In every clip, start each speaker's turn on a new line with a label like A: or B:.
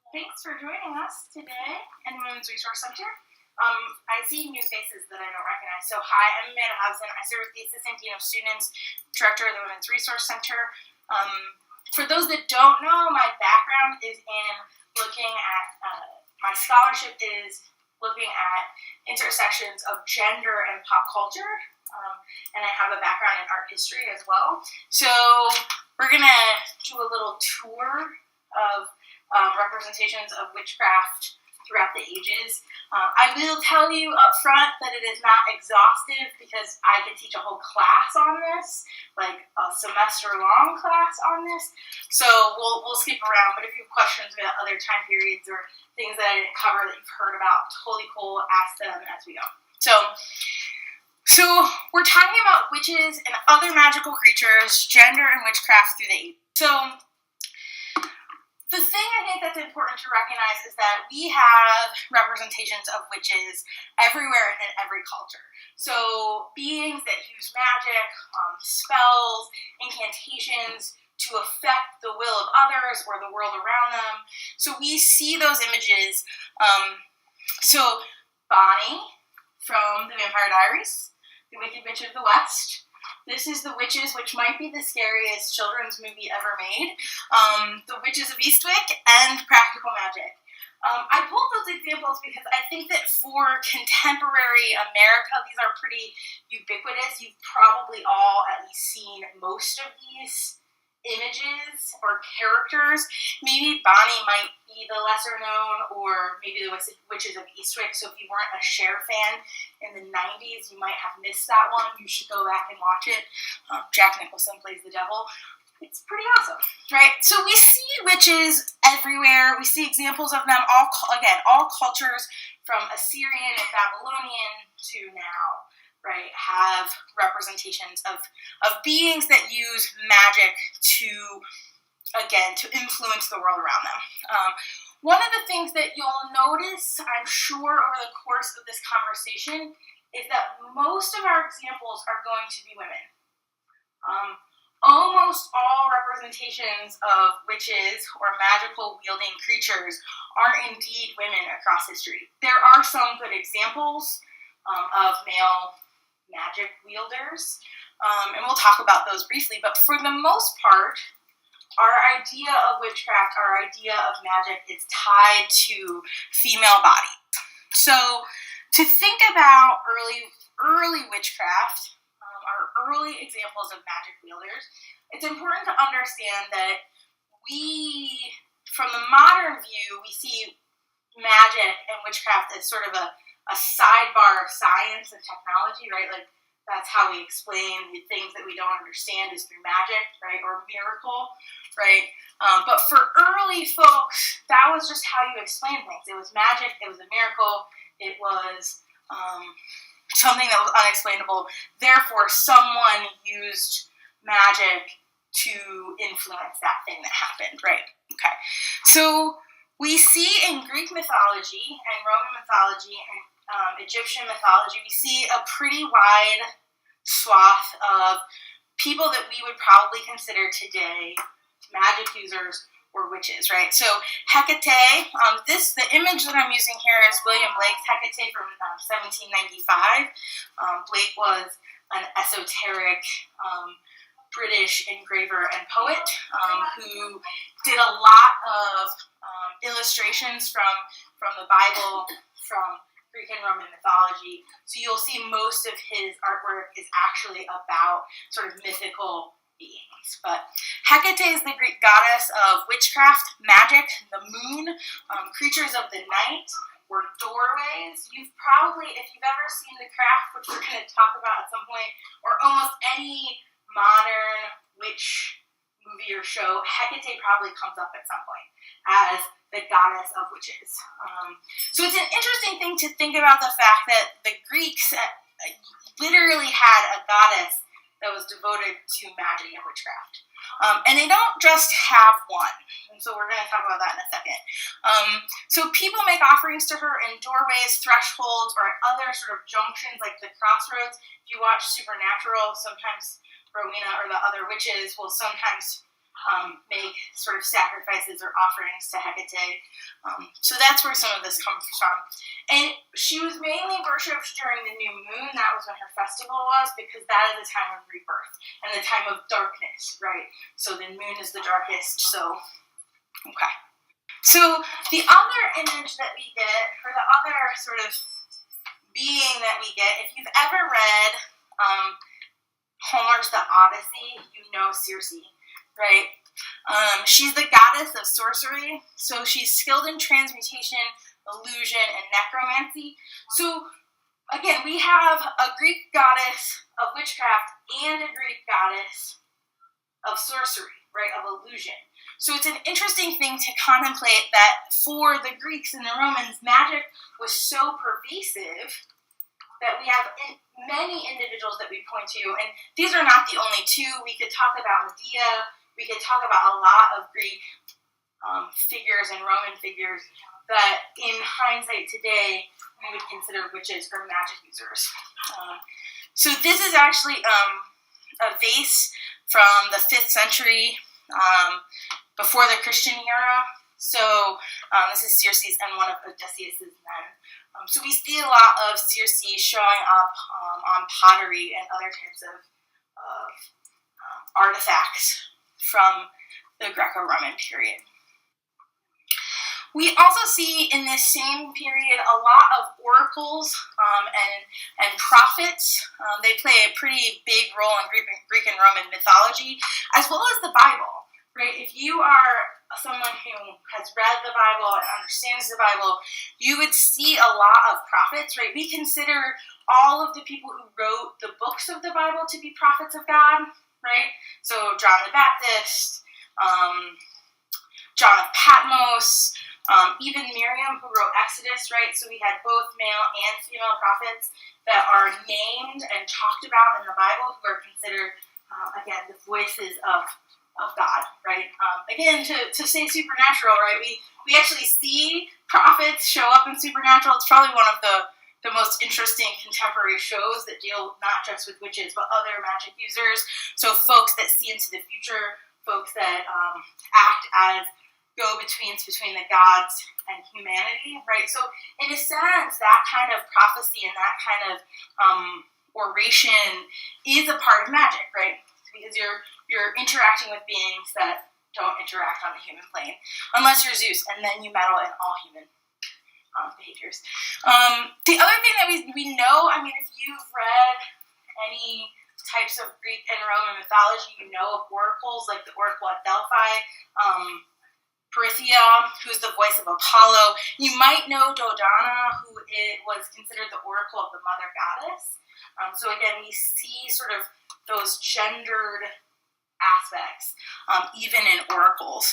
A: Thanks for joining us today in the Women's Resource Center. I see new faces that I don't recognize. So hi, I'm Amanda Hobson. I serve as the Assistant Dean of Students, Director of the Women's Resource Center. For those that don't know, my background is in looking at, my scholarship is looking at intersections of gender and pop culture. And I have a background in art history as well. So we're going to do a little tour of representations of witchcraft throughout the ages. I will tell you up front that it is not exhaustive because I could teach a whole class on this, like a semester-long class on this. So we'll skip around, but if you have questions about other time periods or things that I didn't cover that you've heard about, totally cool, ask them as we go. So we're talking about witches and other magical creatures, gender and witchcraft through the ages. So the thing I think that's important to recognize is that we have representations of witches everywhere in every culture. So beings that use magic, spells, incantations to affect the will of others or the world around them. So we see those images. So Bonnie from The Vampire Diaries, The Wicked Witch of the West. This is The Witches, which might be the scariest children's movie ever made. The Witches of Eastwick and Practical Magic. I pulled those examples because I think that for contemporary America, these are pretty ubiquitous. You've probably all at least seen most of these images or characters. Maybe Bonnie might be the lesser known, or maybe The Witches of Eastwick. So if you weren't a Cher fan in the 90s, you might have missed that one. You should go back and watch it. Jack Nicholson plays the devil. It's pretty awesome, right? So we see witches everywhere. We see examples of them, all cultures from Assyrian and Babylonian to now, right, have representations of beings that use magic to influence the world around them. One of the things that you'll notice, I'm sure, over the course of this conversation is that most of our examples are going to be women. Almost all representations of witches or magical wielding creatures are indeed women across history. There are some good examples of male magic wielders, and we'll talk about those briefly, but for the most part, our idea of witchcraft, our idea of magic is tied to female bodies. So to think about early witchcraft, our early examples of magic wielders, it's important to understand that from the modern view, we see magic and witchcraft as sort of a sidebar of science and technology, right? Like, that's how we explain the things that we don't understand is through magic, right? Or miracle, right? But for early folks, that was just how you explain things. It was magic, it was a miracle, it was something that was unexplainable. Therefore, someone used magic to influence that thing that happened, right? Okay. So we see in Greek mythology and Roman mythology and Egyptian mythology, we see a pretty wide swath of people that we would probably consider today magic users or witches, right? So Hecate, the image that I'm using here is William Blake's Hecate from 1795. Blake was an esoteric British engraver and poet who did a lot of illustrations from the Bible, from Greek and Roman mythology. So you'll see most of his artwork is actually about sort of mythical beings. But Hecate is the Greek goddess of witchcraft, magic, the moon, creatures of the night, or doorways. You've probably, if you've ever seen The Craft, which we're going to talk about at some point, or almost any modern witch movie or show, Hecate probably comes up at some point as the goddess of witches. So it's an interesting thing to think about the fact that the Greeks literally had a goddess that was devoted to magic and witchcraft. And they don't just have one. And so we're going to talk about that in a second. So people make offerings to her in doorways, thresholds, or at other sort of junctions like the crossroads. If you watch Supernatural, sometimes Rowena or the other witches will sometimes make sort of sacrifices or offerings to Hecate. So that's where some of this comes from. And she was mainly worshipped during the new moon. That was when her festival was, because that is the time of rebirth and the time of darkness, right? So the moon is the darkest. So, okay. So the other image that we get, or the other sort of being that we get, if you've ever read Homer's The Odyssey, you know Circe, right? She's the goddess of sorcery, so she's skilled in transmutation, illusion, and necromancy. So, again, we have a Greek goddess of witchcraft and a Greek goddess of sorcery, right, of illusion. So it's an interesting thing to contemplate that for the Greeks and the Romans, magic was so pervasive that we have many individuals that we point to, and these are not the only two. We could talk about Medea. We could talk about a lot of Greek figures and Roman figures that, in hindsight today, we would consider witches or magic users. So this is actually a vase from the 5th century, before the Christian era. So this is Circe's and one of Odysseus's men. So we see a lot of Circe showing up on pottery and other types of artifacts from the Greco-Roman period. We also see in this same period a lot of oracles and prophets. They play a pretty big role in Greek and Roman mythology, as well as the Bible. Right? If you are someone who has read the Bible and understands the Bible, you would see a lot of prophets, right? We consider all of the people who wrote the books of the Bible to be prophets of God, right? So John the Baptist, John of Patmos, even Miriam, who wrote Exodus, right? So we had both male and female prophets that are named and talked about in the Bible, who are considered, again, the voices of God, right? Again, to say supernatural, right? We actually see prophets show up in Supernatural. It's probably one of the most interesting contemporary shows that deal not just with witches, but other magic users. So folks that see into the future, folks that act as go-betweens between the gods and humanity, right? So in a sense, that kind of prophecy and that kind of oration is a part of magic, right? Because you're interacting with beings that don't interact on the human plane, unless you're Zeus, and then you meddle in all human behaviors. The other thing that we know, I mean, if you've read any types of Greek and Roman mythology, you know of oracles, like the oracle at Delphi, Peirithia, who's the voice of Apollo. You might know Dodona, who was considered the oracle of the mother goddess. So again, we see sort of those gendered aspects, even in oracles.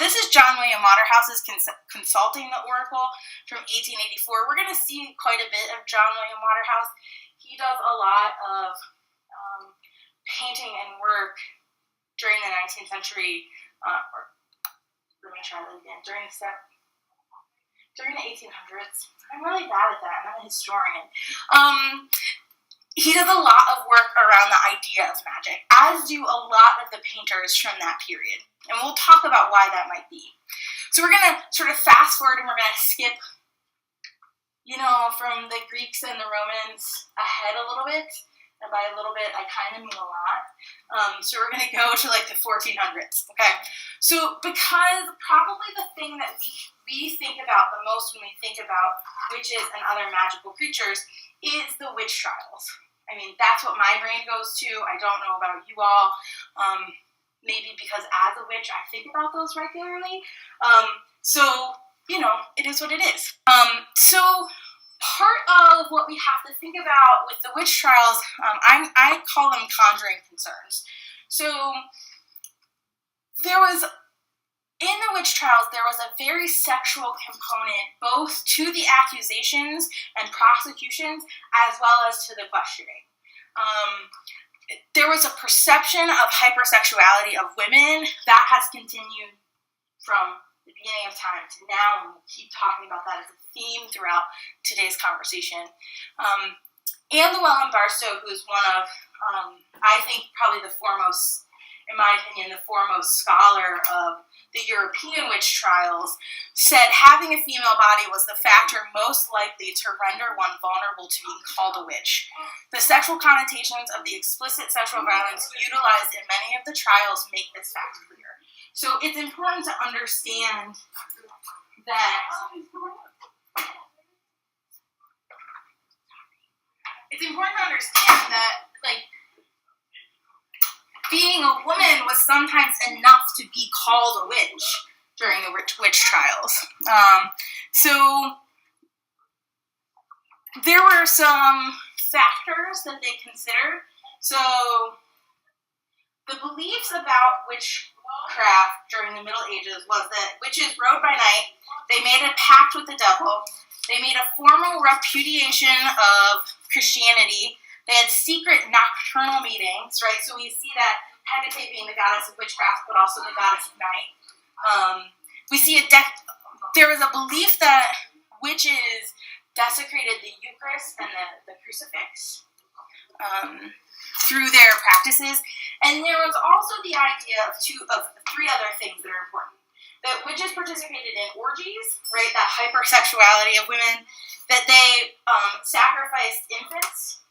A: This is John William Waterhouse's Consulting the Oracle from 1884. We're going to see quite a bit of John William Waterhouse. He does a lot of painting and work during the 19th century, during the 1800s. I'm really bad at that. I'm not a historian. He does a lot of work around the idea of magic, as do a lot of the painters from that period. And we'll talk about why that might be. So we're going to sort of fast forward and we're going to skip, from the Greeks and the Romans ahead a little bit. And by a little bit, I kind of mean a lot. So we're going to go to like the 1400s. Okay. So because probably the thing that we think about the most when we think about witches and other magical creatures is the witch trials. I mean, that's what my brain goes to. I don't know about you all. Maybe because as a witch, I think about those regularly. So, it is what it is. So part of what we have to think about with the witch trials, I call them conjuring concerns. So in the witch trials, there was a very sexual component both to the accusations and prosecutions as well as to the questioning. There was a perception of hypersexuality of women that has continued from the beginning of time to now, and we'll keep talking about that as a theme throughout today's conversation. Anne Llewellyn Barstow, who's one of, I think, probably the foremost in my opinion, the foremost scholar of the European witch trials, said having a female body was the factor most likely to render one vulnerable to being called a witch. The sexual connotations of the explicit sexual violence utilized in many of the trials make this fact clear. So it's important to understand that being a woman was sometimes enough to be called a witch during the witch trials. So there were some factors that they considered. So the beliefs about witchcraft during the Middle Ages was that witches rode by night, they made a pact with the devil, they made a formal repudiation of Christianity, they had secret nocturnal meetings, right? So we see that Hecate being the goddess of witchcraft, but also the goddess of night. We see there was a belief that witches desecrated the Eucharist and the crucifix through their practices. And there was also the idea of three other things that are important. That witches participated in orgies, right? That hypersexuality of women. That they sacrificed infants.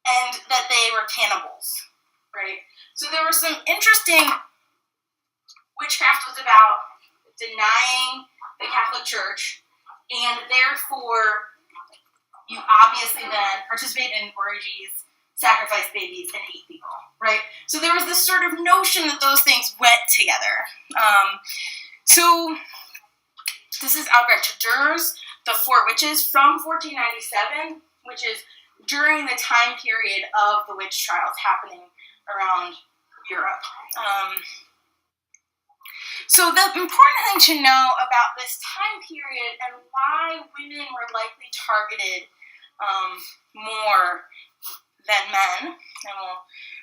A: And that they were cannibals, right? So there were some interesting. Witchcraft was about denying the Catholic Church, and therefore you obviously then participate in orgies, sacrifice babies, and eat people, right? So there was this sort of notion that those things went together. So this is Albrecht Dürer's The Four Witches from 1497, which is during the time period of the witch trials happening around Europe. So the important thing to know about this time period and why women were likely targeted more than men,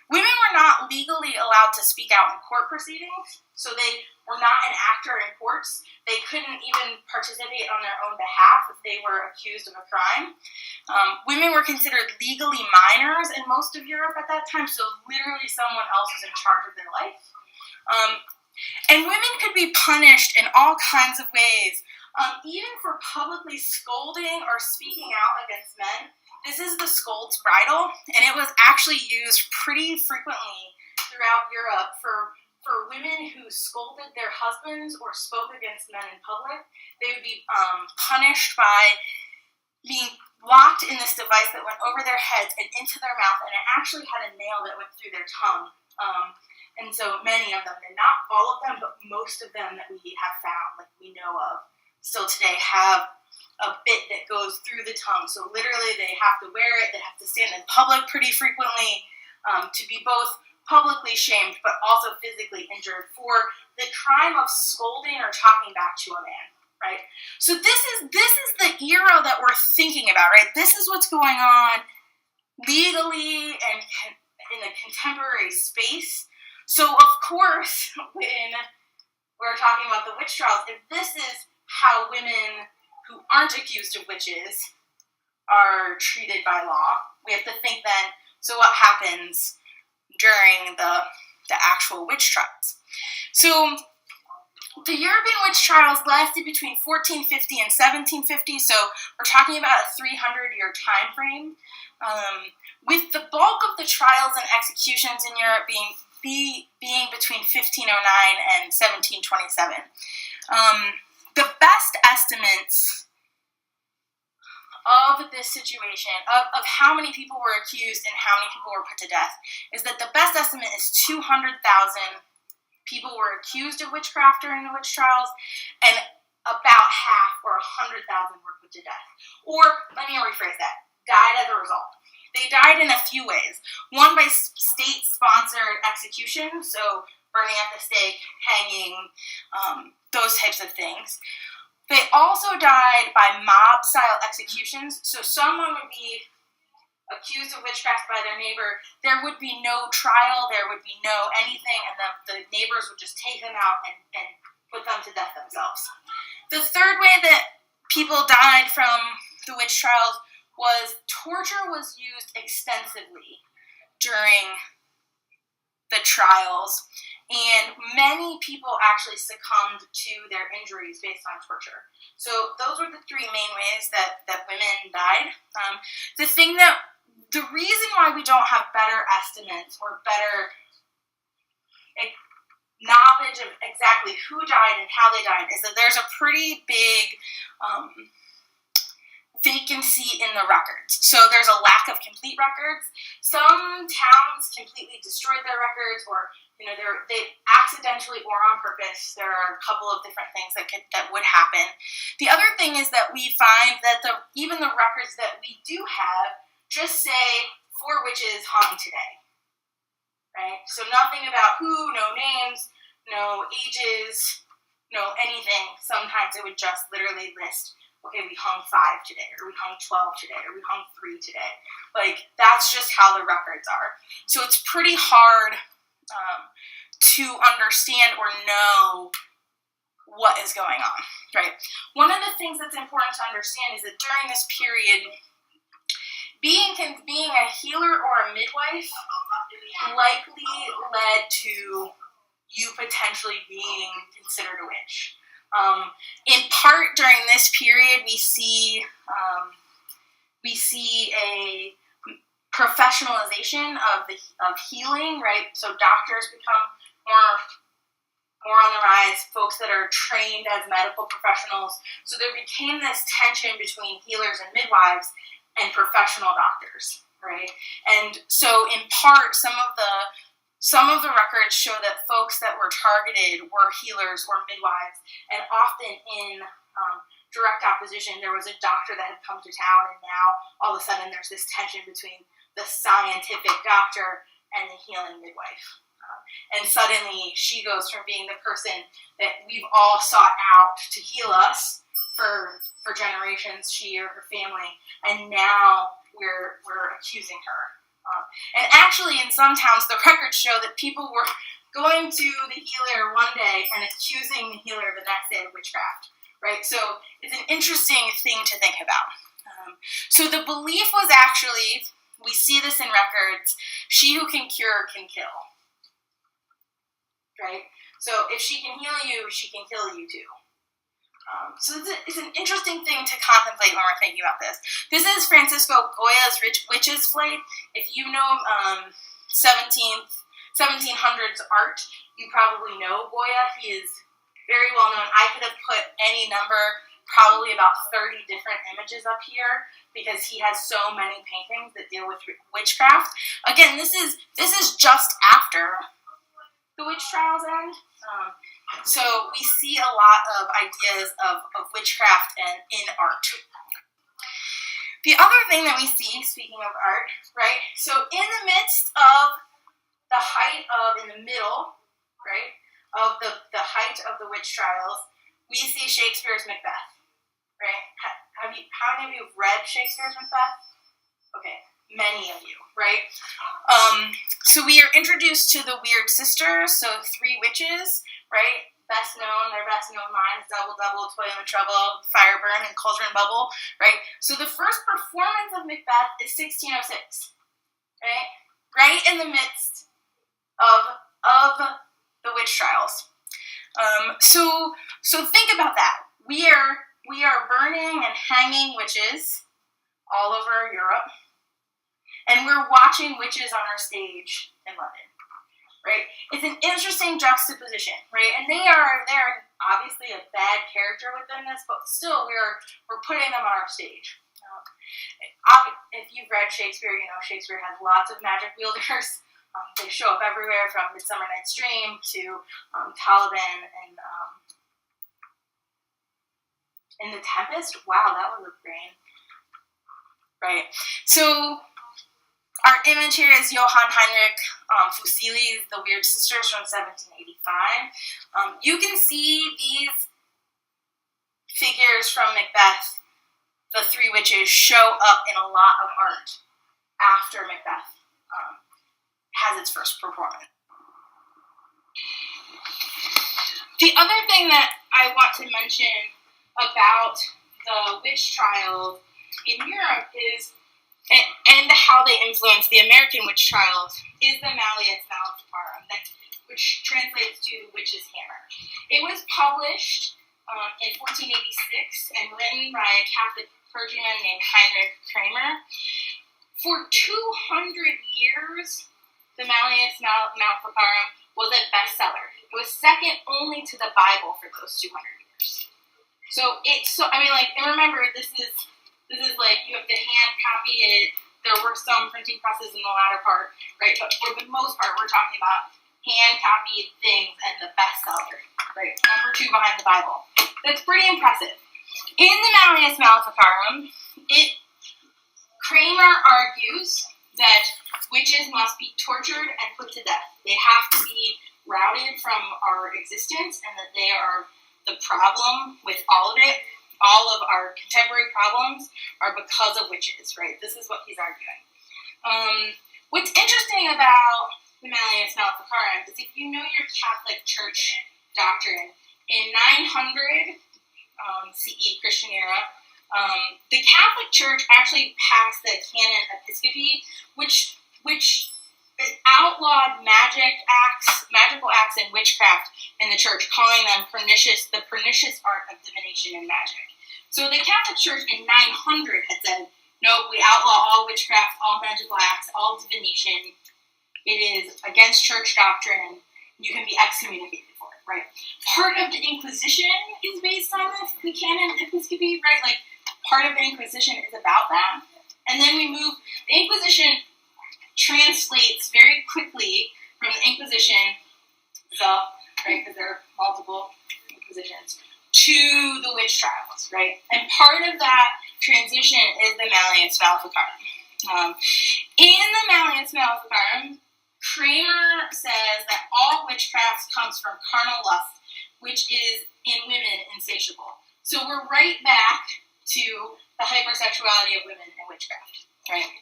A: women were not legally allowed to speak out in court proceedings, so they were not an actor in courts. They couldn't even participate on their own behalf if they were accused of a crime. Women were considered legally minors in most of Europe at that time, so literally someone else was in charge of their life. And women could be punished in all kinds of ways, even for publicly scolding or speaking out against men. This is the scold's bridle, and it was actually used pretty frequently throughout Europe for women who scolded their husbands or spoke against men in public. They would be punished by being locked in this device that went over their heads and into their mouth, and it actually had a nail that went through their tongue. And so many of them, and not all of them, but most of them that we have found, like we know of, still today have a bit that goes through the tongue. So literally they have to wear it, they have to stand in public pretty frequently to be both publicly shamed but also physically injured for the crime of scolding or talking back to a man, right? So this is the era that we're thinking about, right? This is what's going on legally and in the contemporary space. So of course, when we're talking about the witch trials, if this is how women who aren't accused of witches are treated by law, we have to think then, so what happens during the actual witch trials? So the European witch trials lasted between 1450 and 1750, so we're talking about a 300-year time frame, with the bulk of the trials and executions in Europe being between 1509 and 1727. The best estimates of this situation, of how many people were accused and how many people were put to death, is that the best estimate is 200,000 people were accused of witchcraft during the witch trials, and about half, or 100,000, were put to death. Or, let me rephrase that, died as a result. They died in a few ways. One, by state-sponsored execution, so burning at the stake, hanging, those types of things. They also died by mob-style executions, so someone would be accused of witchcraft by their neighbor, there would be no trial, there would be no anything, and the neighbors would just take them out and put them to death themselves. The third way that people died from the witch trials was torture was used extensively during the trials, and many people actually succumbed to their injuries based on torture. So those were the three main ways that women died. The reason why we don't have better estimates or better knowledge of exactly who died and how they died is that there's a pretty big vacancy in the records. So there's a lack of complete records. Some towns completely destroyed their records, or they accidentally or on purpose. There are a couple of different things that would happen. The other thing is that we find that even the records that we do have just say 4 witches hung today, right? So nothing about who, no names, no ages, no anything. Sometimes it would just literally list, okay, we hung 5 today, or we hung 12 today, or we hung 3 today. Like, that's just how the records are. So it's pretty hard to understand or know what is going on, right? One of the things that's important to understand is that during this period, being a healer or a midwife likely led to you potentially being considered a witch. In part, during this period, we see a professionalization of healing, right? So doctors become more on the rise, folks that are trained as medical professionals. So there became this tension between healers and midwives and professional doctors, right? And so in part, some of the records show that folks that were targeted were healers or midwives, and often in direct opposition. There was a doctor that had come to town, and now all of a sudden there's this tension between the scientific doctor and the healing midwife. And suddenly she goes from being the person that we've all sought out to heal us for generations, she or her family, and now we're accusing her. And actually, in some towns, the records show that people were going to the healer one day and accusing the healer the next day of witchcraft, right? So it's an interesting thing to think about. So the belief was actually, we see this in records, she who can cure can kill, right? So if she can heal you, she can kill you too. So it's an interesting thing to contemplate when we're thinking about this. This is Francisco Goya's Witches Flight. If you know 1700s art, you probably know Goya. He is very well known. I could have put any number, probably about 30 different images up here, because he has so many paintings that deal with witchcraft. Again, this is just after the witch trials end. So we see a lot of ideas of witchcraft and in art. The other thing that we see, speaking of art, right? So in the midst of the height of, in the middle, right, of the height of the witch trials, we see Shakespeare's Macbeth, right? How many of you have read Shakespeare's Macbeth? Okay, many of you, right? So we are introduced to the Weird Sisters, so 3 witches, right? Their best known lines, double, double, toil and trouble, fire burn, and cauldron bubble, right? So the first performance of Macbeth is 1606, right? Right in the midst of the witch trials. So think about that. We are burning and hanging witches all over Europe, and we're watching witches on our stage in London, right? It's an interesting juxtaposition, right? And they're obviously a bad character within this, but still we're putting them on our stage. If you've read Shakespeare, you know Shakespeare has lots of magic wielders. They show up everywhere, from Midsummer Night's Dream to Caliban and in The Tempest. Wow, that was a brain. Right. So our image here is Johann Heinrich Fuseli's The Weird Sisters from 1785. You can see these figures from Macbeth, the 3 witches, show up in a lot of art after Macbeth has its first performance. The other thing that I want to mention about the witch trials in Europe is and how they influenced the American witch trials is the Malleus Maleficarum, which translates to the witch's hammer. It was published in 1486 and written by a Catholic clergyman named Heinrich Kramer. For 200 years, the Malleus Maleficarum was a bestseller. It was second only to the Bible for those 200 years. And remember, this is like, you have to hand copy it. There were some printing presses in the latter part, right? But for the most part, we're talking about hand copied things and the bestseller, right? Number 2 behind the Bible. That's pretty impressive. In the Malleus Maleficarum, Kramer argues that witches must be tortured and put to death. They have to be routed from our existence, and that they are the problem with all of it. All of our contemporary problems are because of witches, right? This is what he's arguing. What's interesting about the Malleus Maleficarum is if you know your Catholic Church doctrine, in 900 CE, Christian era, the Catholic Church actually passed the Canon Episcopi, which outlawed magical acts and witchcraft in the church, calling them the pernicious art of divination and magic. So the Catholic Church in 900 had said, nope, we outlaw all witchcraft, all magical acts, all divination. It is against church doctrine. You can be excommunicated for it, right? Part of the Inquisition is based on the Canon Episcopi, right? Like, part of the Inquisition is about that. And then the Inquisition translates very quickly from the Inquisition, right, because there are multiple Inquisitions, to the witch trials, right? And part of that transition is the Malleus Maleficarum. In the Malleus Maleficarum, Kramer says that all witchcraft comes from carnal lust, which is in women insatiable. So we're right back to the hypersexuality of women and witchcraft, right?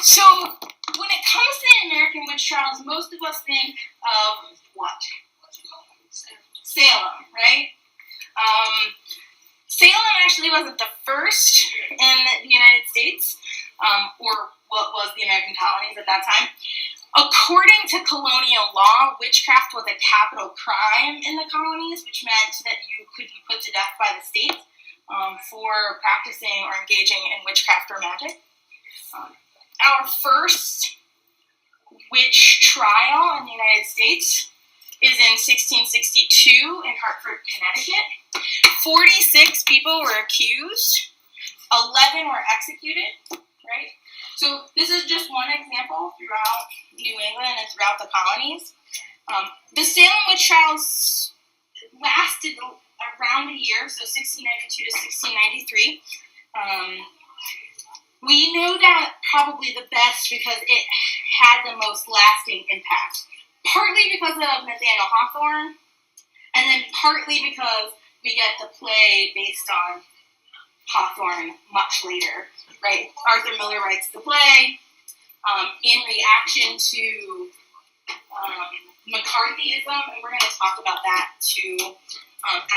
A: So when it comes to the American witch trials, most of us think of what? Salem, right? Salem actually wasn't the first in the United States, or what was the American colonies at that time. According to colonial law, witchcraft was a capital crime in the colonies, which meant that you could be put to death by the state for practicing or engaging in witchcraft or magic. Our first witch trial in the United States is in 1662 in Hartford, Connecticut. 46 people were accused. 11 were executed, right? So this is just one example throughout New England and throughout the colonies. The Salem witch trials lasted around a year, so 1692 to 1693. We know that probably the best because it had the most lasting impact. Partly because of Nathaniel Hawthorne, and then partly because we get the play based on Hawthorne much later, right? Arthur Miller writes the play in reaction to McCarthyism, and we're going to talk about that too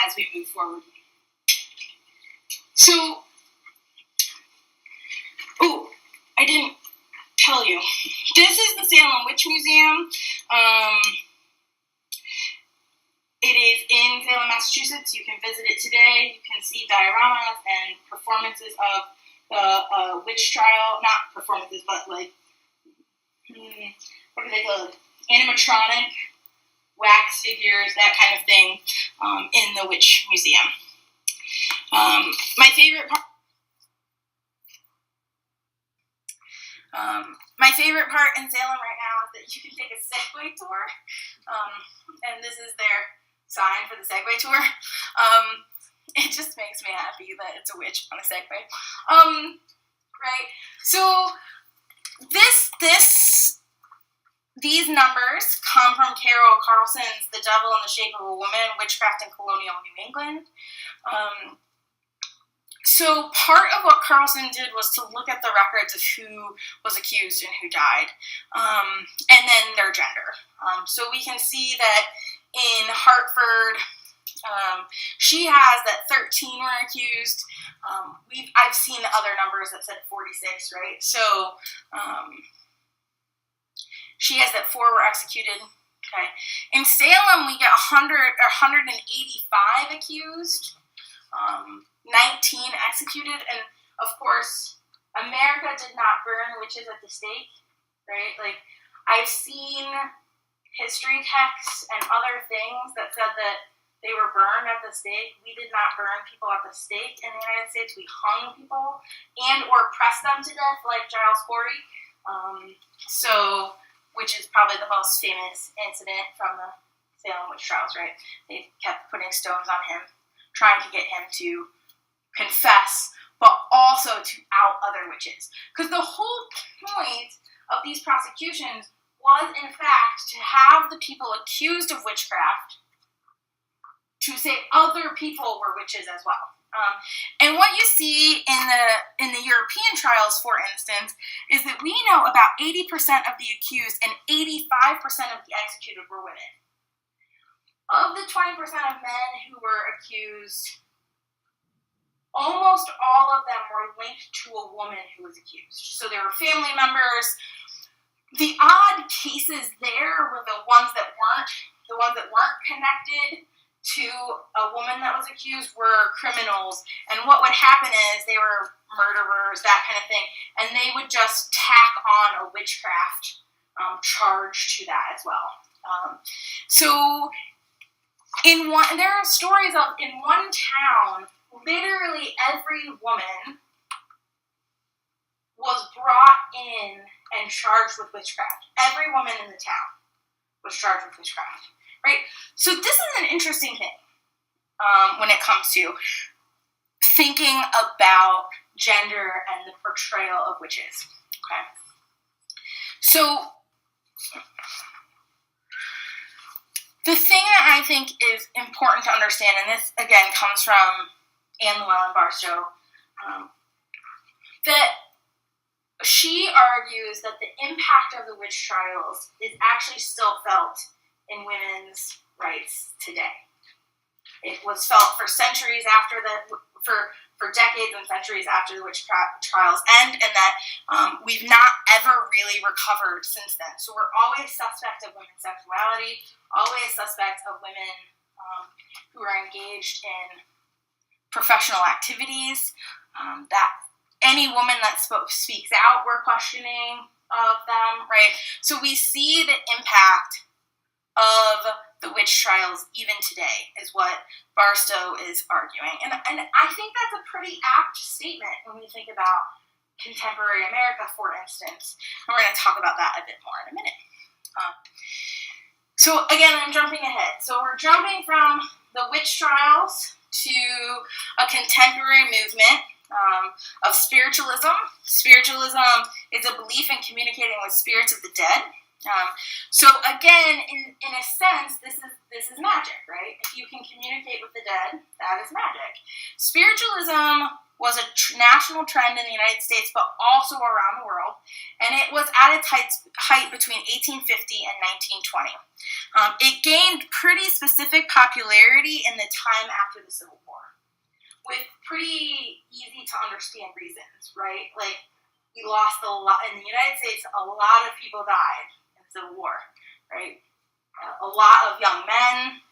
A: as we move forward. So, I didn't tell you. This is the Salem Witch Museum. It is in Salem, Massachusetts. You can visit it today. You can see dioramas and performances of the witch trial. Not performances, but like, what are they called? Animatronic, wax figures, that kind of thing, in the Witch Museum. My favorite part in Salem right now is that you can take a Segway tour, and this is their sign for the Segway tour. It just makes me happy that it's a witch on a Segway. Right? So these numbers come from Carol Carlson's The Devil in the Shape of a Woman, Witchcraft in Colonial New England. So part of what Carlson did was to look at the records of who was accused and who died, and then their gender. So we can see that in Hartford, She has that 13 were accused. I've seen other numbers that said 46, right? So she has that 4 were executed. Okay. In Salem, we get 185 accused, 19 executed, and of course, America did not burn witches at the stake, right? Like, I've seen history texts and other things that said that they were burned at the stake. We did not burn people at the stake in the United States. We hung people and or pressed them to death, like Giles Corey. Which is probably the most famous incident from the Salem witch trials, right? They kept putting stones on him, trying to get him to confess, but also to out other witches. Because the whole point of these prosecutions was, in fact, to have the people accused of witchcraft to say other people were witches as well. And what you see in the European trials, for instance, is that we know about 80% of the accused and 85% of the executed were women. Of the 20% of men who were accused, almost all of them were linked to a woman who was accused. So they were family members. The odd cases there were the ones that weren't connected to a woman that was accused were criminals, and what would happen is they were murderers, that kind of thing, and they would just tack on a witchcraft charge to that as well. There are stories of, in one town, literally every woman was brought in and charged with witchcraft. Every woman in the town was charged with witchcraft. Right? So this is an interesting thing when it comes to thinking about gender and the portrayal of witches. Okay? So the thing that I think is important to understand, and this, again, comes from Anne Llewellyn Barstow, that she argues that the impact of the witch trials is actually still felt in women's rights today. It was felt for centuries after for decades and centuries after the witch trials end, and that we've not ever really recovered since then. So we're always suspect of women's sexuality, always suspect of women who are engaged in professional activities, that any woman that speaks out, we're questioning of them, right? So we see the impact of the witch trials even today, is what Barstow is arguing. And I think that's a pretty apt statement when we think about contemporary America, for instance. And we're going to talk about that a bit more in a minute. So again, I'm jumping ahead. So we're jumping from the witch trials to a contemporary movement of spiritualism. Spiritualism is a belief in communicating with spirits of the dead. So again, in a sense, this is magic, right? If you can communicate with the dead, that is magic. Spiritualism was a national trend in the United States, but also around the world, and it was at its height between 1850 and 1920. It gained pretty specific popularity in the time after the Civil War, with pretty easy to understand reasons, right? Like, we lost a lot, in the United States, a lot of people died in the Civil War, right? A lot of young men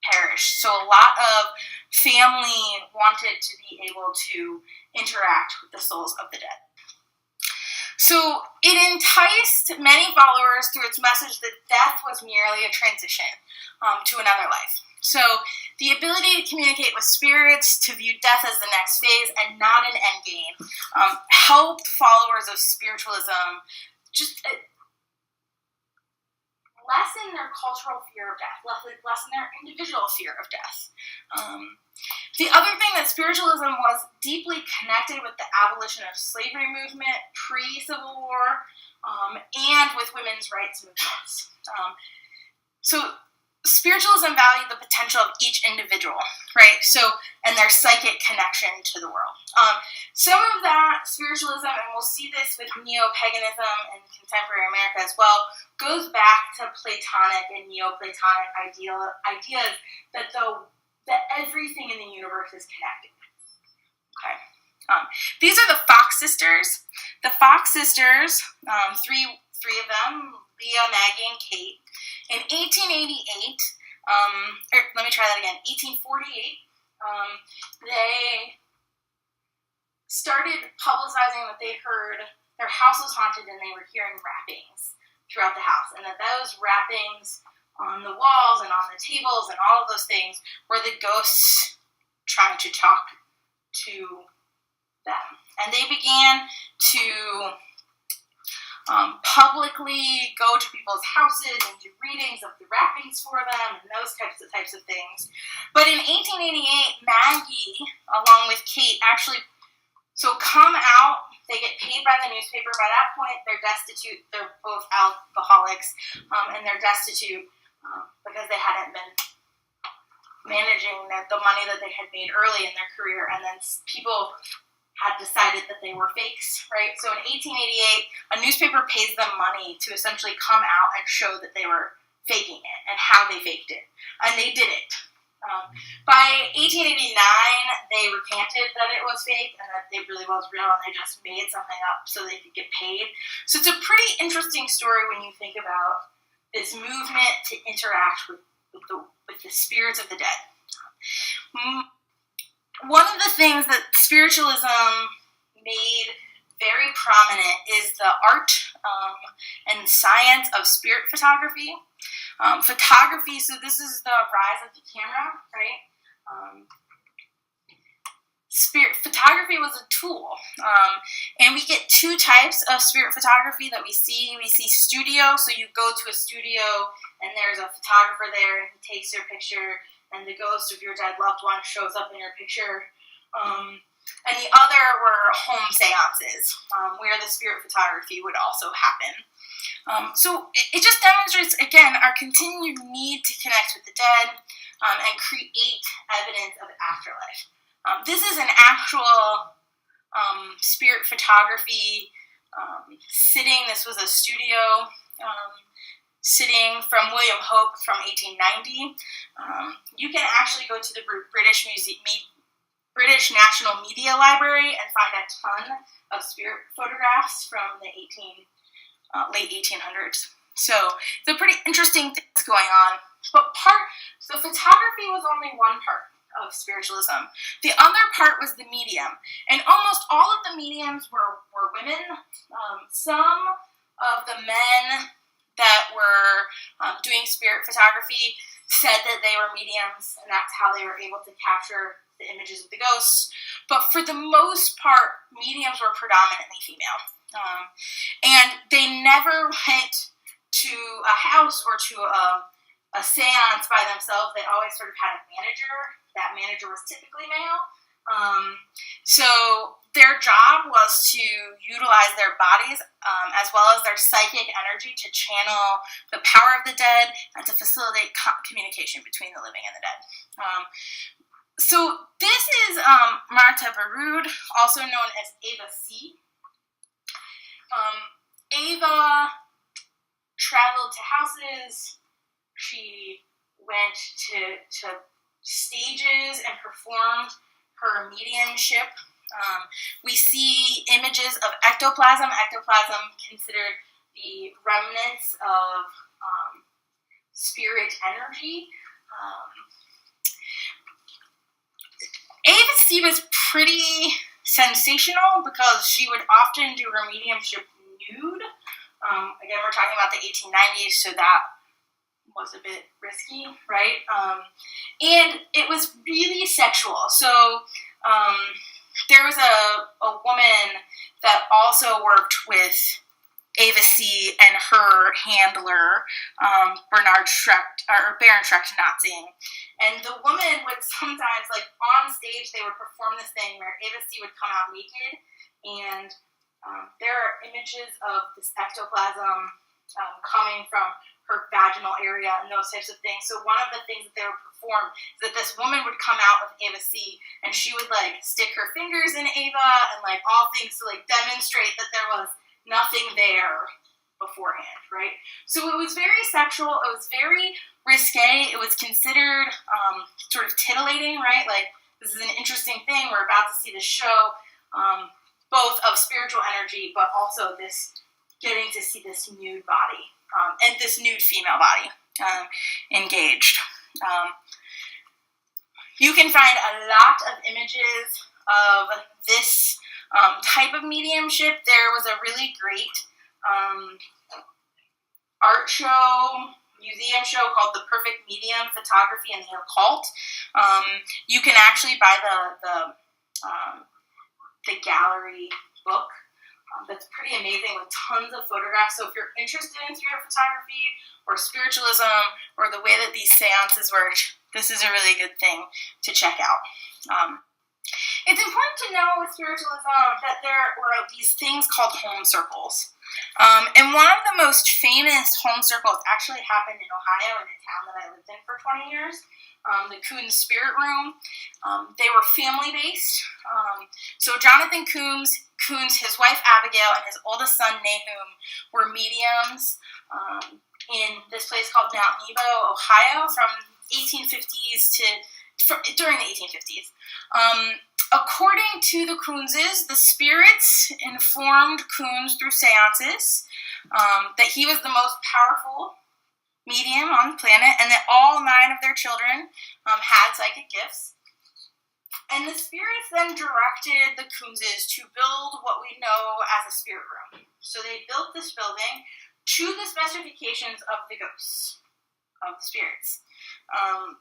A: perished. So a lot of family wanted to be able to interact with the souls of the dead. So it enticed many followers through its message that death was merely a transition to another life. So the ability to communicate with spirits, to view death as the next phase and not an end game, helped followers of spiritualism just lessen their cultural fear of death, lessen their individual fear of death. The other thing that spiritualism was deeply connected with the abolition of slavery movement pre-Civil War, and with women's rights movements. So spiritualism valued the potential of each individual, right? So, and their psychic connection to the world. Some of that spiritualism, and we'll see this with neo-paganism in contemporary America as well, goes back to Platonic and Neoplatonic ideas that everything in the universe is connected. Okay. These are the Fox sisters. The Fox sisters, three of them, Leah, Maggie, and Kate. In 1888, let me try that again. 1848, they started publicizing that they heard their house was haunted and they were hearing rappings throughout the house, and that those rappings on the walls and on the tables and all of those things were the ghosts trying to talk to them. And they began to publicly go to people's houses and do readings of the rappings for them and those types of things. But in 1888, Maggie, along with Kate, actually come out. They get paid by the newspaper. By that point, they're destitute. They're both alcoholics, and they're destitute because they hadn't been managing the money that they had made early in their career, and then people had decided that they were fakes, right? So in 1888, a newspaper pays them money to essentially come out and show that they were faking it and how they faked it. And they did it. By 1889, they recanted that it was fake and that it really was real, and they just made something up so they could get paid. So it's a pretty interesting story when you think about this movement to interact with the spirits of the dead. One of the things that spiritualism made very prominent is the art and science of spirit photography. Photography, so this is the rise of the camera, right? Spirit photography was a tool, and we get two types of spirit photography that we see. We see studio, so you go to a studio and there's a photographer there and he takes your picture and the ghost of your dead loved one shows up in your picture. And the other were home seances, where the spirit photography would also happen. So it just demonstrates, again, our continued need to connect with the dead and create evidence of the afterlife. This is an actual spirit photography sitting. This was a studio sitting from William Hope from 1890. You can actually go to the British National Media Library and find a ton of spirit photographs from the late 1800s. So it's a pretty interesting thing that's going on. So photography was only one part of spiritualism. The other part was the medium. And almost all of the mediums were women. Some of the men that were doing spirit photography said that they were mediums, and that's how they were able to capture the images of the ghosts. But for the most part, mediums were predominantly female. And they never went to a house or to a seance by themselves. They always sort of had a manager. That manager was typically male. So their job was to utilize their bodies as well as their psychic energy to channel the power of the dead and to facilitate communication between the living and the dead. So this is Martha Baroud, also known as Ava C. Ava traveled to houses. She went to stages and performed her mediumship. We see images of ectoplasm. Ectoplasm considered the remnants of spirit energy. Ava C was pretty sensational because she would often do her mediumship nude. Again, we're talking about the 1890s, so that was a bit risky, right? And it was really sexual. So there was a woman that also worked with Ava C and her handler, Baron Schreck-Natzing. And the woman would sometimes, like on stage, they would perform this thing where Ava C would come out naked, and there are images of this ectoplasm coming from her vaginal area and those types of things. So one of the things that they would perform is that this woman would come out with Ava C, and she would like stick her fingers in Ava and like all things to like demonstrate that there was nothing there beforehand, right? So it was very sexual. It was very risque. It was considered sort of titillating, right? Like, this is an interesting thing. We're about to see this show, both of spiritual energy, but also this getting to see this nude body and this nude female body engaged. You can find a lot of images of this type of mediumship. There was a really great art show, museum show called The Perfect Medium, Photography and the Occult. You can actually buy the gallery book. That's pretty amazing with tons of photographs. So if you're interested in spirit photography or spiritualism or the way that these seances work, this is a really good thing to check out. It's important to know with spiritualism that there were these things called home circles. And one of the most famous home circles actually happened in Ohio, in a town that I lived in for 20 years, the Coons Spirit Room. They were family-based. So Jonathan Coons, his wife Abigail, and his oldest son Nahum were mediums in this place called Mount Nebo, Ohio, from 1850s during the 1850s. According to the Coonses, the spirits informed Coons through seances that he was the most powerful medium on the planet, and that all 9 of their children had psychic gifts. And the spirits then directed the Coonses to build what we know as a spirit room. So they built this building to the specifications of the ghosts, of the spirits.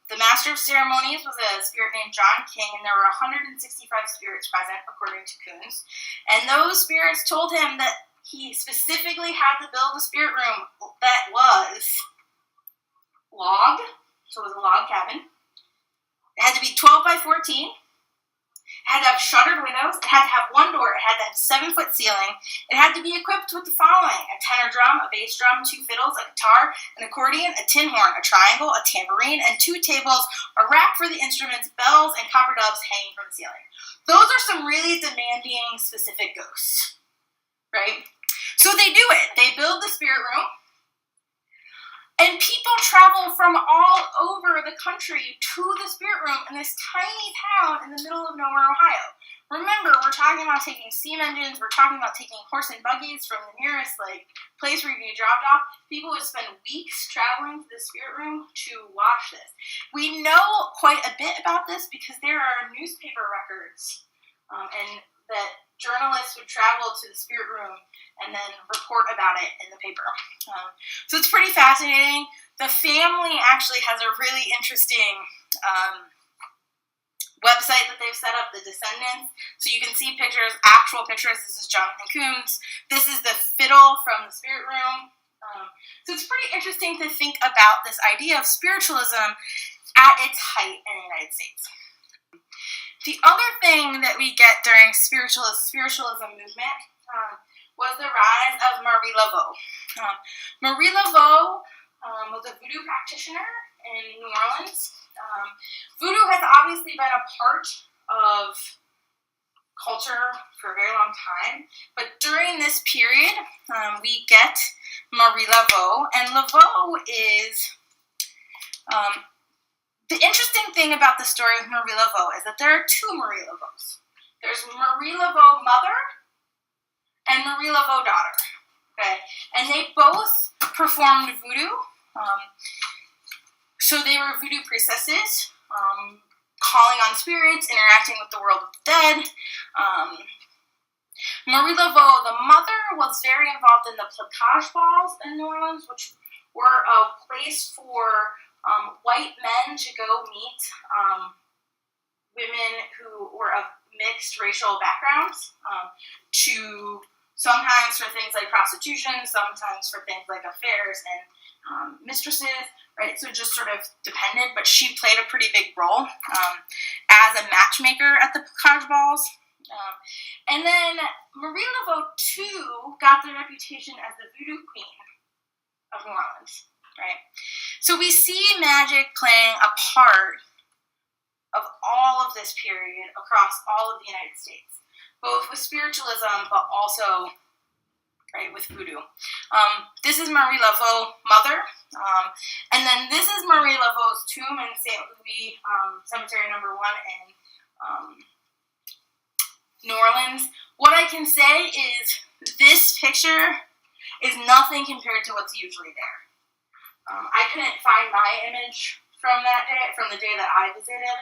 A: The master of ceremonies was a spirit named John King, and there were 165 spirits present, according to Coons. And those spirits told him that he specifically had to build a spirit room that was log, so it was a log cabin. It had to be 12 by 14. It had to have shuttered windows. It had to have one door. It had to have 7-foot ceiling. It had to be equipped with the following: a tenor drum, a bass drum, 2 fiddles, a guitar, an accordion, a tin horn, a triangle, a tambourine, and 2 tables, a rack for the instruments, bells, and copper doves hanging from the ceiling. Those are some really demanding, specific ghosts, right? So they do it. They build the spirit room. And people travel from all over the country to the spirit room in this tiny town in the middle of nowhere, Ohio. Remember, we're talking about taking steam engines. We're talking about taking horse and buggies from the nearest place where you can be dropped off. People would spend weeks traveling to the spirit room to watch this. We know quite a bit about this because there are newspaper records, and that journalists would travel to the spirit room and then report about it in the paper. So it's pretty fascinating. The family actually has a really interesting website that they've set up, the Descendants. So you can see pictures, actual pictures. This is Jonathan Coons. This is the fiddle from the spirit room. So it's pretty interesting to think about this idea of spiritualism at its height in the United States. The other thing that we get during spiritualism movement was the rise of Marie Laveau. Marie Laveau was a voodoo practitioner in New Orleans. Voodoo has obviously been a part of culture for a very long time, but during this period, we get Marie Laveau, and Laveau is the interesting thing about the story of Marie Laveau is that there are 2 Marie Laveaus. There's Marie Laveau mother and Marie Laveau daughter. Okay, and they both performed voodoo. So they were voodoo priestesses, calling on spirits, interacting with the world of the dead. Marie Laveau, the mother, was very involved in the placage balls in New Orleans, which were a place for white men to go meet women who were of mixed racial backgrounds, to sometimes for things like prostitution, sometimes for things like affairs and mistresses, right? So it just sort of depended, but she played a pretty big role as a matchmaker at the placage balls. And then Marie Laveau, too, got the reputation as the voodoo queen. New Orleans, right? So we see magic playing a part of all of this period across all of the United States, both with spiritualism, but also, right, with voodoo. This is Marie Laveau's mother, and then this is Marie Laveau's tomb in St. Louis Cemetery number 1 in New Orleans. What I can say is this picture is nothing compared to what's usually there. I couldn't find my image from that day, from the day that I visited.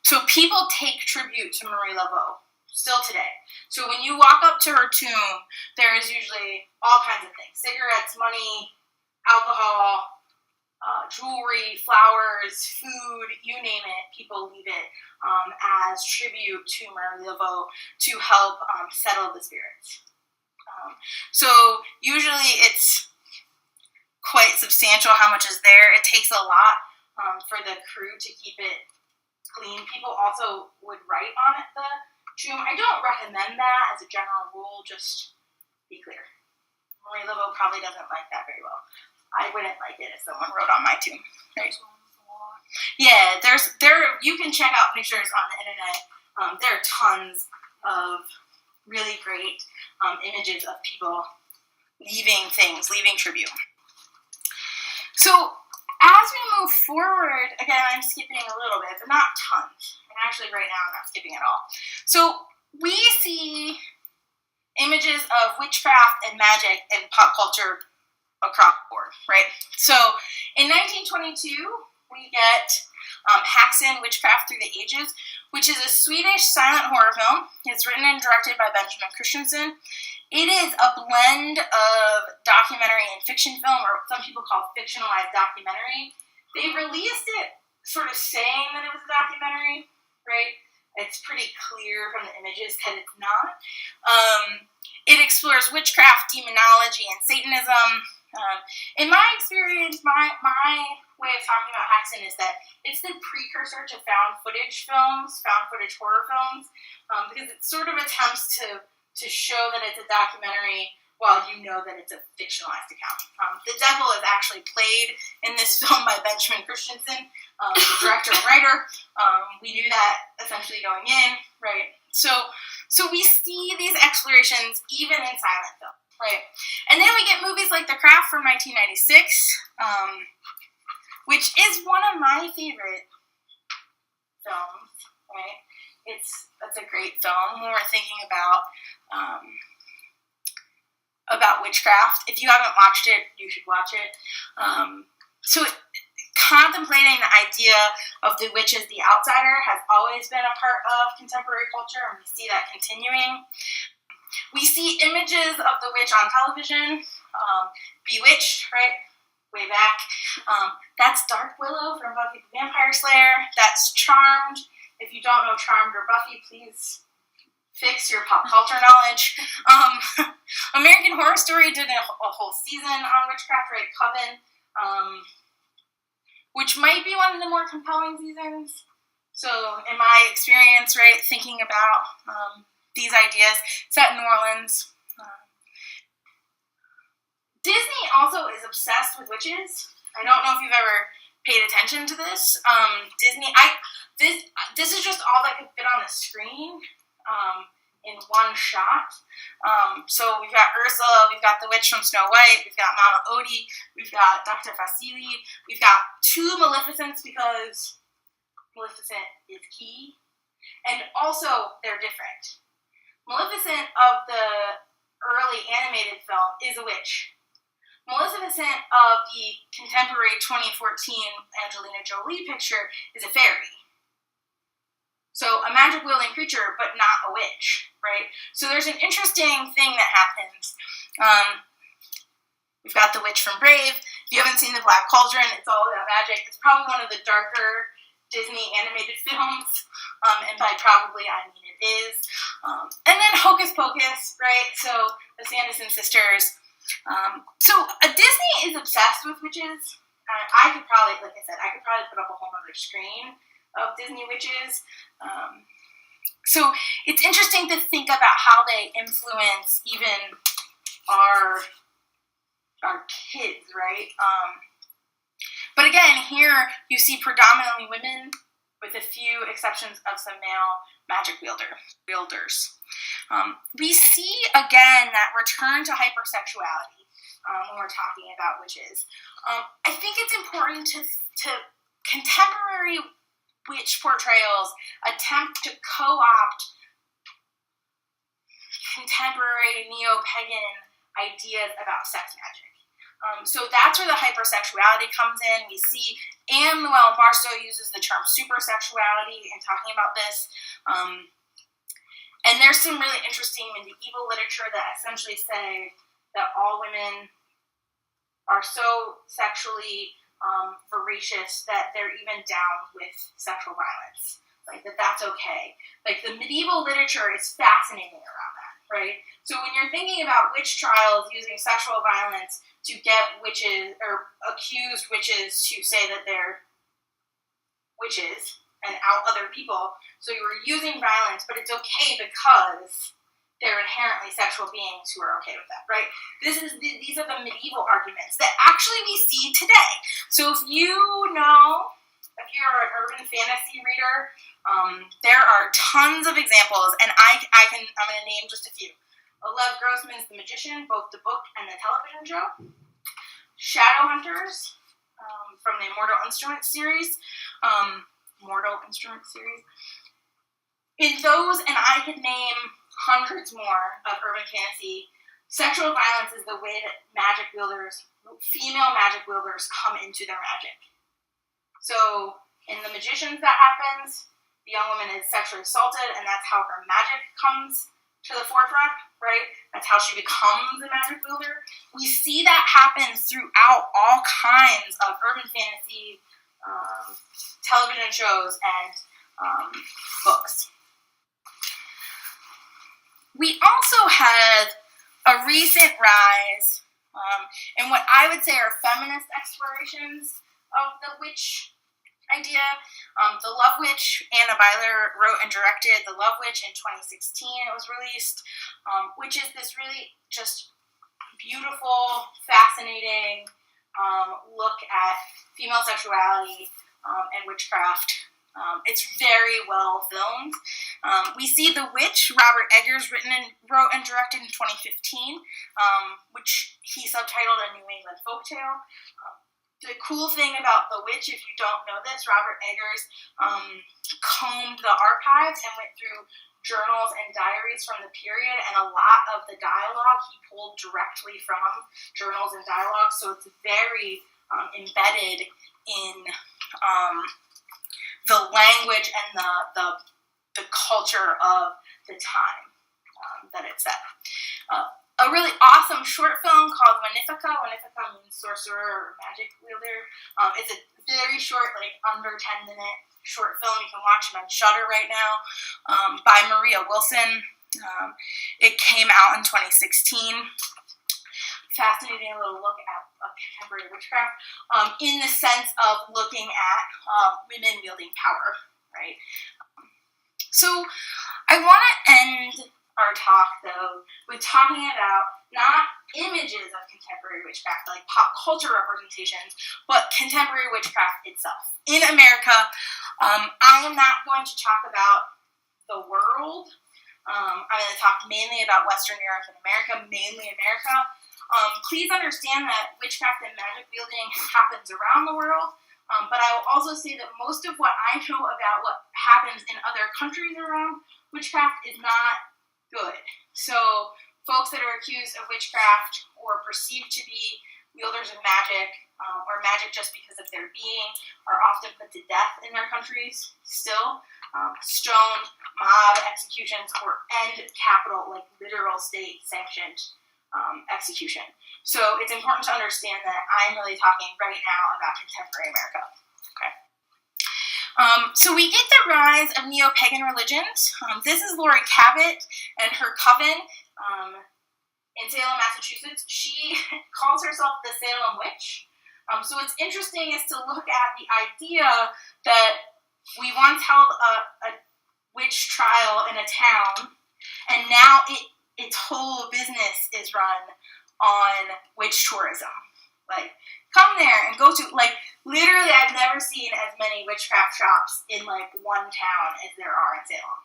A: So people take tribute to Marie Laveau still today. So when you walk up to her tomb, there is usually all kinds of things: cigarettes, money, alcohol, jewelry, flowers, food, you name it. People leave it as tribute to Marie Laveau to help settle the spirits. So usually it's quite substantial how much is there. It takes a lot for the crew to keep it clean. People also would write on it, the tomb. I don't recommend that as a general rule, just be clear. Marie Laveau probably doesn't like that very well. I wouldn't like it if someone wrote on my tomb. Right? Yeah, you can check out pictures on the internet. There are tons of really great images of people leaving tribute. So as we move forward, again, I'm skipping a little bit, but not tons. And actually right now I'm not skipping at all. So we see images of witchcraft and magic in pop culture across the board, right? So in 1922, we get Häxan, Witchcraft Through the Ages, which is a Swedish silent horror film. It's written and directed by Benjamin Christensen. It is a blend of documentary and fiction film, or some people call it fictionalized documentary. They released it sort of saying that it was a documentary, right? It's pretty clear from the images that it's not. It explores witchcraft, demonology, and Satanism. In my experience, my way of talking about Häxan is that it's the precursor to found footage horror films, because it sort of attempts to show that it's a documentary while you know that it's a fictionalized account. The devil is actually played in this film by Benjamin Christensen, the director and writer. We knew that essentially going in, right? So we see these explorations even in silent film, right? And then we get movies like The Craft from 1996, which is one of my favorite films, right? That's a great film when we're thinking about witchcraft. If you haven't watched it, you should watch it. So contemplating the idea of the witch as the outsider has always been a part of contemporary culture, and we see that continuing. We see images of the witch on television. Bewitched, right? Way back. That's Dark Willow from Buffy the Vampire Slayer. That's Charmed. If you don't know Charmed or Buffy, please fix your pop culture knowledge. American Horror Story did a whole season on witchcraft, right? Coven, which might be one of the more compelling seasons. So in my experience, right, thinking about these ideas, set in New Orleans. Disney also is obsessed with witches. I don't know if you've ever paid attention to this. Disney, this is just all that could fit on the screen in one shot. So we've got Ursula, we've got the witch from Snow White, we've got Mama Odie, we've got Dr. Facili, we've got 2 Maleficents because Maleficent is key, and also they're different. Maleficent of the early animated film is a witch. Maleficent of the contemporary 2014 Angelina Jolie picture is a fairy. So a magic-wielding creature, but not a witch, right? So there's an interesting thing that happens. We've got the witch from Brave. If you haven't seen The Black Cauldron, it's all about magic. It's probably one of the darker Disney animated films, and by probably, I mean it is. And then Hocus Pocus, right? So the Sanderson sisters. So Disney is obsessed with witches. I could probably, like I said, put up a whole other screen of Disney witches. So it's interesting to think about how they influence even our kids, right? But again, here you see predominantly women, with a few exceptions of some male magic wielders. We see, again, that return to hypersexuality when we're talking about witches. I think it's important to contemporary witch portrayals attempt to co-opt contemporary neo-pagan ideas about sex magic. So that's where the hypersexuality comes in. We see Anne Llewellyn Barstow uses the term supersexuality in talking about this. And there's some really interesting medieval literature that essentially say that all women are so sexually voracious that they're even down with sexual violence. Like, that's okay. Like, the medieval literature is fascinating around that, right? So when you're thinking about witch trials using sexual violence to get witches, or accused witches, to say that they're witches and out other people, so you were using violence, but it's okay because they're inherently sexual beings who are okay with that, right? These are the medieval arguments that actually we see today. So if you're an urban fantasy reader, there are tons of examples, and I'm going to name just a few. Lev Grossman's The Magician, both the book and the television show. Shadowhunters, from the Mortal Instruments series. In those, and I could name hundreds more of urban fantasy, sexual violence is the way that female magic wielders come into their magic. So in The Magicians that happens, the young woman is sexually assaulted, and that's how her magic comes to the forefront, right? That's how she becomes a magic wielder. We see that happen throughout all kinds of urban fantasy television shows and books. We also had a recent rise in what I would say are feminist explorations of the witch idea. The Love Witch, Anna Byler wrote and directed The Love Witch in 2016. It was released, which is this really just beautiful, fascinating look at female sexuality and witchcraft. It's very well filmed. We see The Witch, Robert Eggers wrote and directed in 2015, which he subtitled A New England Folktale. The cool thing about The Witch, if you don't know this, Robert Eggers combed the archives and went through journals and diaries from the period, and a lot of the dialogue he pulled directly from journals and dialogue, so it's very embedded in the language and the culture of the time that it's set. A really awesome short film called Winifica. Winifica means sorcerer or magic wielder. It's a very short, under 10-minute short film. You can watch it on Shudder right now, by Maria Wilson. It came out in 2016. Fascinating little look at contemporary witchcraft in the sense of looking at women wielding power, right? So I want to end our talk, though, with talking about not images of contemporary witchcraft, like pop culture representations, but contemporary witchcraft itself. In America, I am not going to talk about the world. I'm going to talk mainly about Western Europe and America, mainly America. Please understand that witchcraft and magic wielding happens around the world, but I will also say that most of what I know about what happens in other countries around witchcraft is not good. So folks that are accused of witchcraft or perceived to be wielders of magic or magic just because of their being are often put to death in their countries still. Stoned, mob executions, or capital, literal state-sanctioned execution. So it's important to understand that I'm really talking right now about contemporary America. Okay. So we get the rise of neo-pagan religions. This is Lori Cabot and her coven in Salem, Massachusetts. She calls herself the Salem Witch. So what's interesting is to look at the idea that we once held a witch trial in a town, and now its whole business is run on witch tourism. Like, come there and go to, like, literally I've never seen as many witchcraft shops in, like, one town as there are in Salem.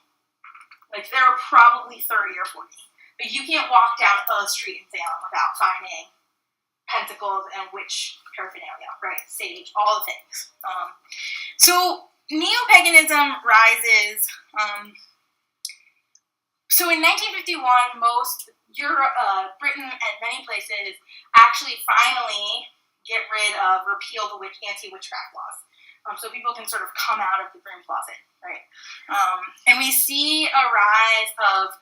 A: Like, there are probably 30 or 40. But you can't walk down a street in Salem without finding pentacles and witch paraphernalia, right? Sage, all the things. So neo-paganism rises. So in 1951, most Europe, Britain, and many places actually finally repeal the anti-witchcraft laws. So people can sort of come out of the broom closet, right? And we see a rise of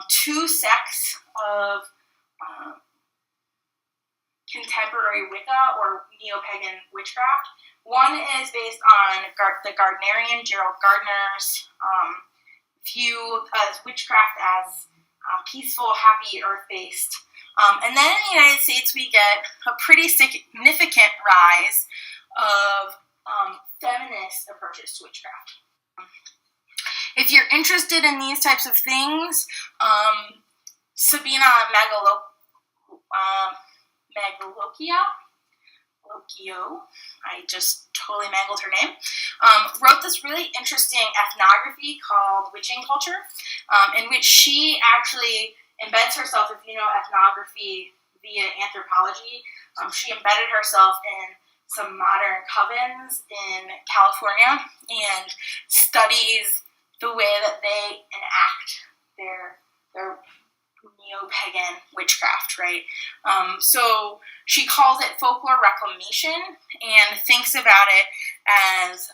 A: two sects of contemporary Wicca or neo-pagan witchcraft. One is based on the Gardnerian, Gerald Gardner's view as witchcraft as peaceful, happy, earth-based. And then in the United States, we get a pretty significant rise of feminist approaches to witchcraft. If you're interested in these types of things, Sabina Locchio, I just totally mangled her name, wrote this really interesting ethnography called Witching Culture, in which she actually embeds herself, if you know ethnography via anthropology, she embedded herself in some modern covens in California and studies the way that they enact their neo-pagan witchcraft, right? So she calls it folklore reclamation and thinks about it as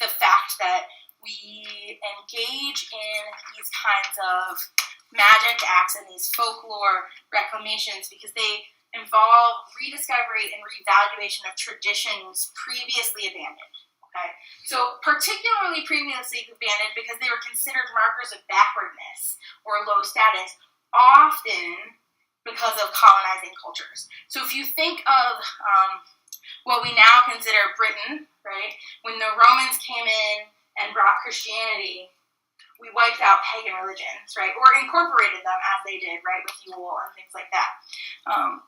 A: the fact that we engage in these kinds of magic acts and these folklore reclamations because they involve rediscovery and reevaluation of traditions previously abandoned. Okay, so particularly previously abandoned because they were considered markers of backwardness or low status, often because of colonizing cultures. So if you think of what we now consider Britain, right, when the Romans came in and brought Christianity, we wiped out pagan religions, right, or incorporated them as they did, right, with Yule and things like that.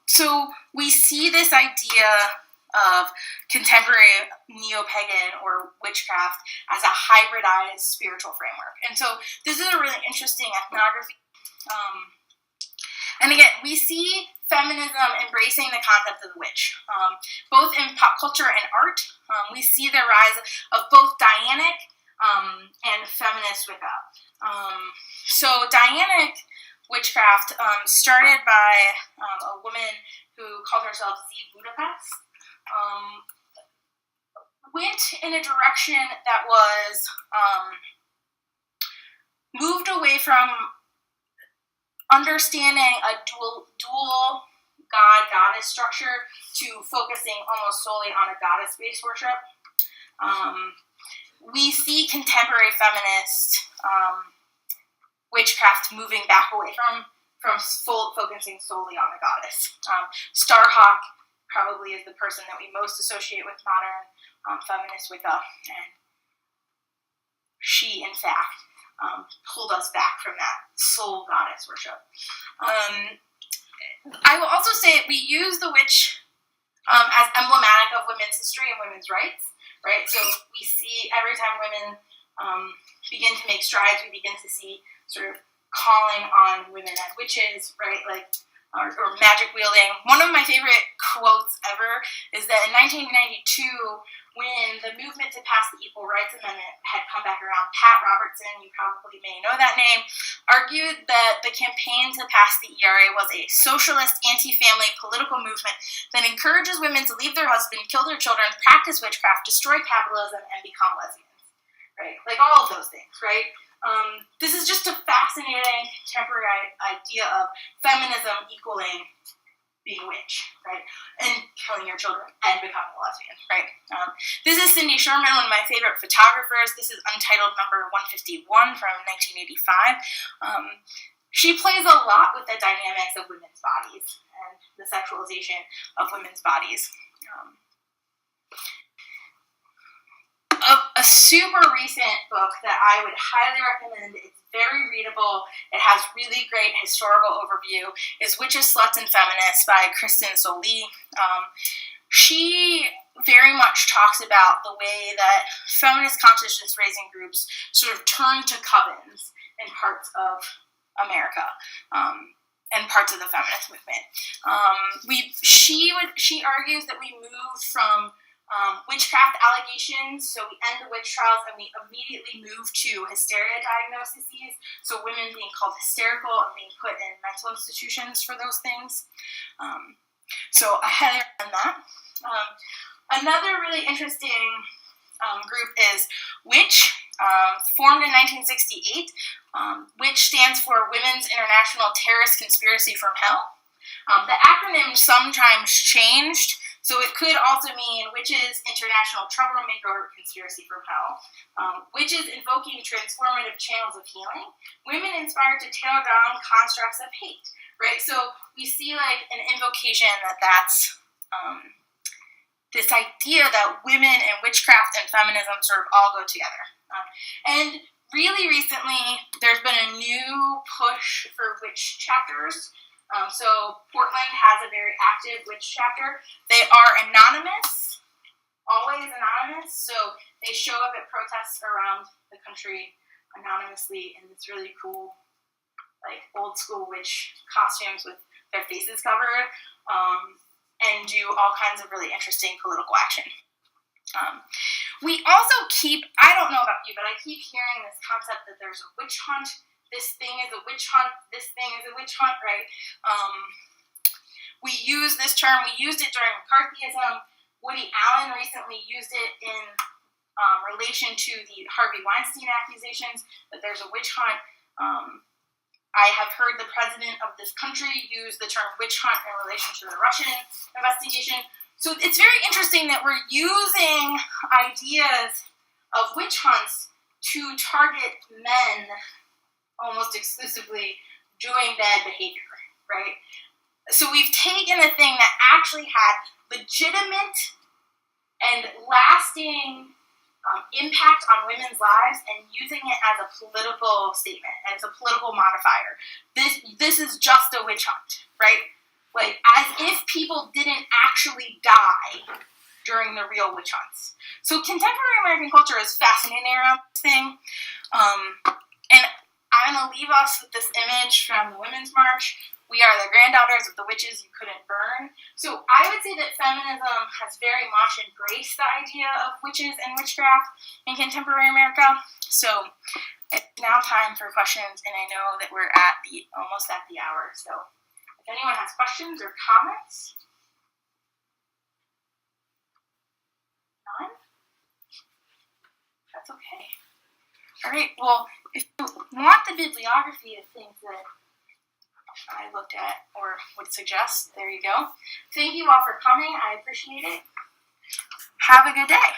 A: So we see this idea of contemporary neo-pagan or witchcraft as a hybridized spiritual framework. And so this is a really interesting ethnography. And again, we see feminism embracing the concept of the witch. Both in pop culture and art, we see the rise of both Dianic and feminist Wicca. So Dianic witchcraft started by a woman who called herself Z Budapest. Went in a direction that was moved away from understanding a dual god-goddess structure to focusing almost solely on a goddess-based worship. We see contemporary feminist witchcraft moving back away from focusing solely on the goddess. Starhawk probably is the person that we most associate with modern feminist Wicca, and she, in fact, pulled us back from that soul goddess worship. I will also say we use the witch as emblematic of women's history and women's rights, right? So we see every time women begin to make strides, we begin to see sort of calling on women as witches, right? Like, or magic wielding. One of my favorite quotes ever is that in 1992, when the movement to pass the Equal Rights Amendment had come back around, Pat Robertson, you probably may know that name, argued that the campaign to pass the ERA was a socialist, anti-family political movement that encourages women to leave their husband, kill their children, practice witchcraft, destroy capitalism, and become lesbians, right? Like all of those things, right? This is just a fascinating contemporary idea of feminism equaling being a witch, right? And killing your children and becoming a lesbian, right? This is Cindy Sherman, one of my favorite photographers. This is Untitled number 151 from 1985. She plays a lot with the dynamics of women's bodies and the sexualization of women's bodies. A super recent book that I would highly recommend, it's very readable. It has really great historical overview. Is Witches, Sluts, and Feminists by Kristen Sollee. She very much talks about the way that feminist consciousness-raising groups sort of turn to covens in parts of America and parts of the feminist movement. She argues that we moved from witchcraft allegations, so we end the witch trials and we immediately move to hysteria diagnoses, so women being called hysterical and being put in mental institutions for those things. So I highly recommend that. Another really interesting group is Witch, formed in 1968. Witch stands for Women's International Terrorist Conspiracy from Hell. The acronym sometimes changed, so it could also mean Witches International Troublemaker Conspiracy from Hell. Witches invoking transformative channels of healing. Women inspired to tear down constructs of hate. Right, so we see like an invocation that's this idea that women and witchcraft and feminism sort of all go together. And really recently, there's been a new push for witch chapters. So Portland has a very active witch chapter. They are anonymous, always anonymous. So they show up at protests around the country anonymously in this really cool, like old school witch costumes with their faces covered. And do all kinds of really interesting political action. We also keep, I don't know about you, but I keep hearing this concept that there's a witch hunt, this thing is a witch hunt, this thing is a witch hunt, right? We use this term, we used it during McCarthyism. Woody Allen recently used it in relation to the Harvey Weinstein accusations, that there's a witch hunt. I have heard the president of this country use the term witch hunt in relation to the Russian investigation. So it's very interesting that we're using ideas of witch hunts to target men almost exclusively doing bad behavior, right? So we've taken a thing that actually had legitimate and lasting impact on women's lives and using it as a political statement, as a political modifier. This is just a witch hunt, right? Like, as if people didn't actually die during the real witch hunts. So contemporary American culture is fascinating around this thing. And I'm going to leave us with this image from the Women's March. We are the granddaughters of the witches you couldn't burn. So I would say that feminism has very much embraced the idea of witches and witchcraft in contemporary America. So it's now time for questions, and I know that we're almost at the hour. So if anyone has questions or comments. None? That's okay. All right, well, if you want the bibliography of things that I looked at or would suggest, there you go. Thank you all for coming. I appreciate it. Have a good day.